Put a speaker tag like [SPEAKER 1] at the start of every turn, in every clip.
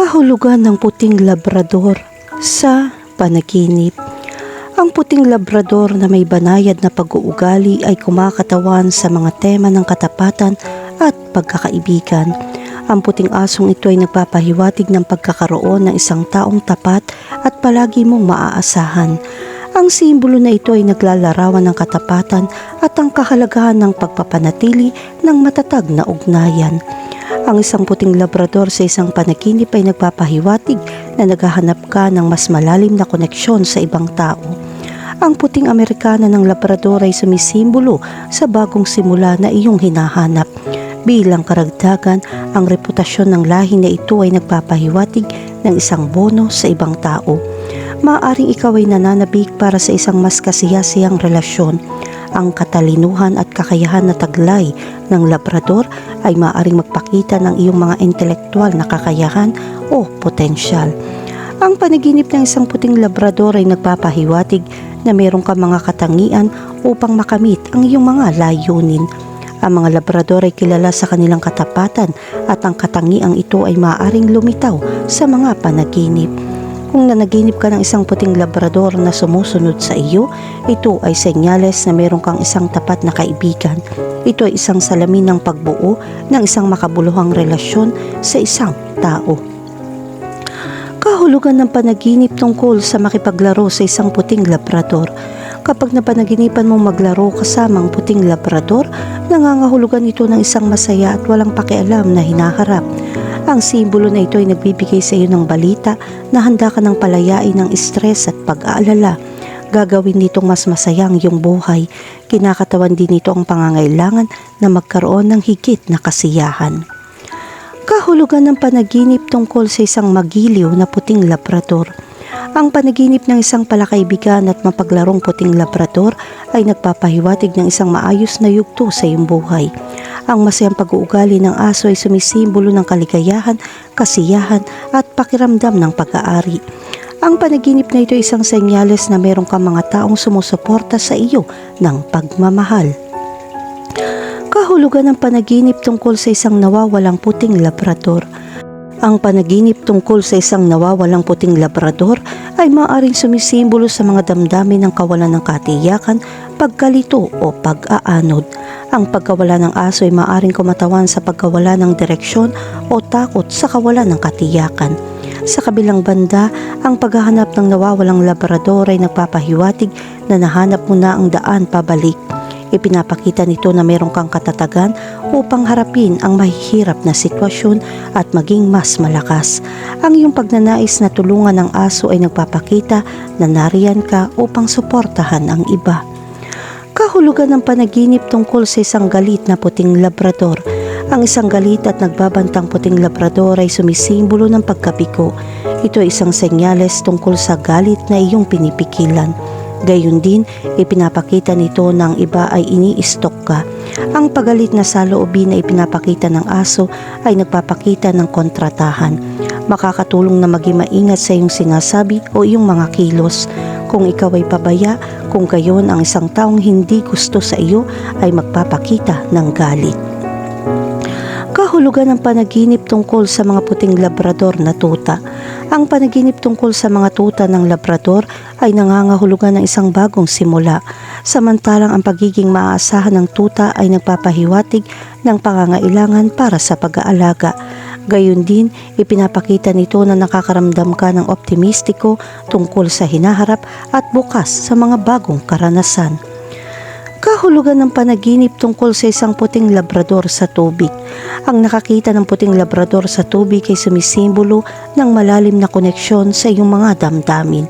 [SPEAKER 1] Kahulugan ng puting labrador sa panaginip. Ang puting labrador na may banayad na pag-uugali ay kumakatawan sa mga tema ng katapatan at pagkakaibigan. Ang puting asong ito ay nagpapahiwatig ng pagkakaroon ng isang taong tapat at palagi mong maaasahan. Ang simbolo na ito ay naglalarawan ng katapatan at ang kahalagahan ng pagpapanatili ng matatag na ugnayan. Ang isang puting labrador sa isang panaginip ay nagpapahiwatig na naghahanap ka ng mas malalim na koneksyon sa ibang tao. Ang puting Amerikana ng labrador ay sumisimbolo sa bagong simula na iyong hinahanap. Bilang karagdagan, ang reputasyon ng lahi na ito ay nagpapahiwatig ng isang bono sa ibang tao. Maaaring ikaw ay nananabik para sa isang mas kasiyasiyang relasyon. Ang katalinuhan at kakayahan na taglay ng labrador ay maaaring magpakita ng iyong mga intelektual na kakayahan o potensyal. Ang panaginip ng isang puting labrador ay nagpapahiwatig na mayroon ka mga katangian upang makamit ang iyong mga layunin. Ang mga labrador ay kilala sa kanilang katapatan at ang katangiang ito ay maaaring lumitaw sa mga panaginip. Kung nanaginip ka ng isang puting labrador na sumusunod sa iyo, ito ay senyales na meron kang isang tapat na kaibigan. Ito ay isang salamin ng pagbuo ng isang makabuluhang relasyon sa isang tao. Kahulugan ng panaginip tungkol sa makipaglaro sa isang puting labrador. Kapag napanaginipan mong maglaro kasama ang puting labrador, nangangahulugan ito ng isang masaya at walang pakialam na hinaharap. Ang simbolo na ito ay nagbibigay sa iyo ng balita na handa ka ng palayain ng stress at pag-aalala. Gagawin nitong mas masaya ang iyong buhay. Kinakatawan din nito ang pangangailangan na magkaroon ng higit na kasiyahan. Kahulugan ng panaginip tungkol sa isang magiliw na puting labrador. Ang panaginip ng isang palakaibigan at mapaglarong puting labrador ay nagpapahiwatig ng isang maayos na yugto sa iyong buhay. Ang masayang pag-uugali ng aso ay sumisimbolo ng kaligayahan, kasiyahan at pakiramdam ng pag-aari. Ang panaginip na ito ay isang senyales na meron kang mga taong sumusuporta sa iyo ng pagmamahal. Kahulugan ng panaginip tungkol sa isang nawawalang puting labrador. Ang panaginip tungkol sa isang nawawalang puting labrador ay maaaring sumisimbolo sa mga damdamin ng kawalan ng katiyakan, pagkalito o pag-aanod. Ang pagkawala ng aso ay maaaring kumatawan sa pagkawala ng direksyon o takot sa kawalan ng katiyakan. Sa kabilang banda, ang paghahanap ng nawawalang labrador ay nagpapahiwatig na nahanap mo na ang daan pabalik. Ipinapakita nito na mayroon kang katatagan upang harapin ang mahihirap na sitwasyon at maging mas malakas. Ang iyong pagnanais na tulungan ng aso ay nagpapakita na nariyan ka upang suportahan ang iba. Kahulugan ng panaginip tungkol sa isang galit na puting labrador. Ang isang galit at nagbabantang puting labrador ay sumisimbolo ng pagkapiko. Ito ay isang senyales tungkol sa galit na iyong pinipigilan. Gayun din, ipinapakita nito na ang iba ay ini-stalk ka. Ang pagalit na saloobin na ipinapakita ng aso ay nagpapakita ng kontratahan. Makakatulong na maging maingat sa iyong sinasabi o iyong mga kilos. Kung ikaw ay pabaya, kung gayon ang isang taong hindi gusto sa iyo ay magpapakita ng galit. Kahulugan ng panaginip tungkol sa mga puting labrador na tuta. Ang panaginip tungkol sa mga tuta ng labrador ay nangangahulugan ng isang bagong simula. Samantalang ang pagiging maaasahan ng tuta ay nagpapahiwatig ng pangangailangan para sa pag-aalaga. Gayun din, ipinapakita nito na nakakaramdam ka ng optimistiko tungkol sa hinaharap at bukas sa mga bagong karanasan. Kahulugan ng panaginip tungkol sa isang puting labrador sa tubig. Ang nakakita ng puting labrador sa tubig ay sumisimbolo ng malalim na koneksyon sa iyong mga damdamin.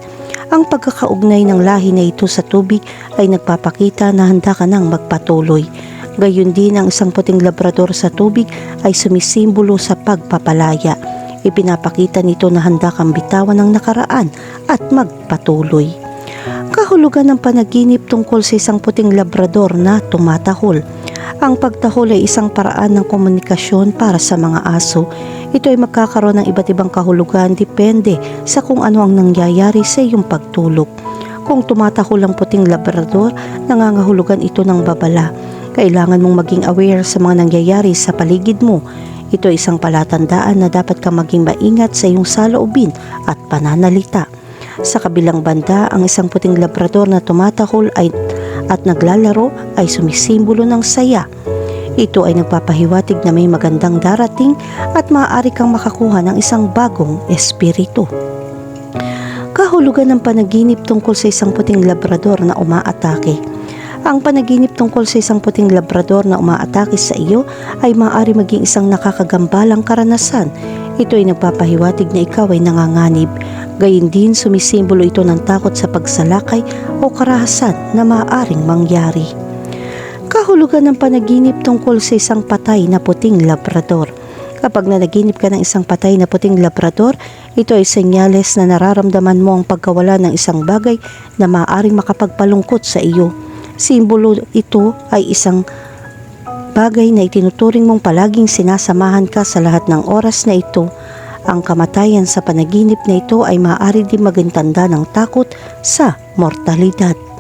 [SPEAKER 1] Ang pagkakaugnay ng lahi na ito sa tubig ay nagpapakita na handa ka nang magpatuloy. Gayun din, ang isang puting labrador sa tubig ay sumisimbolo sa pagpapalaya. Ipinapakita nito na handa kang bitawan ng nakaraan at magpatuloy. Kahulugan ng panaginip tungkol sa isang puting labrador na tumatahol. Ang pagtahol ay isang paraan ng komunikasyon para sa mga aso. Ito ay magkakaroon ng iba't ibang kahulugan depende sa kung ano ang nangyayari sa iyong pagtulog. Kung tumatahol ang puting labrador, nangangahulugan ito ng babala. Kailangan mong maging aware sa mga nangyayari sa paligid mo. Ito ay isang palatandaan na dapat kang maging maingat sa iyong saloobin at pananalita. Sa kabilang banda, ang isang puting labrador na tumatahol at naglalaro ay sumisimbolo ng saya. Ito ay nagpapahiwatig na may magandang darating at maaari kang makakuha ng isang bagong espiritu. Kahulugan ng panaginip tungkol sa isang puting labrador na umaatake. Ang panaginip tungkol sa isang puting labrador na umaatake sa iyo ay maaari maging isang nakakagambalang karanasan. Ito ay nagpapahiwatig na ikaw ay nanganganib. Gayun din sumisimbolo ito ng takot sa pagsalakay o karahasan na maaaring mangyari. Kahulugan ng panaginip tungkol sa isang patay na puting labrador. Kapag nanaginip ka ng isang patay na puting labrador, ito ay senyales na nararamdaman mo ang pagkawala ng isang bagay na maaaring makapagpalungkot sa iyo. Simbolo ito ay isang bagay na itinuturing mong palaging sinasamahan ka sa lahat ng oras na ito. Ang kamatayan sa panaginip na ito ay maaari din maging tanda ng takot sa mortalidad.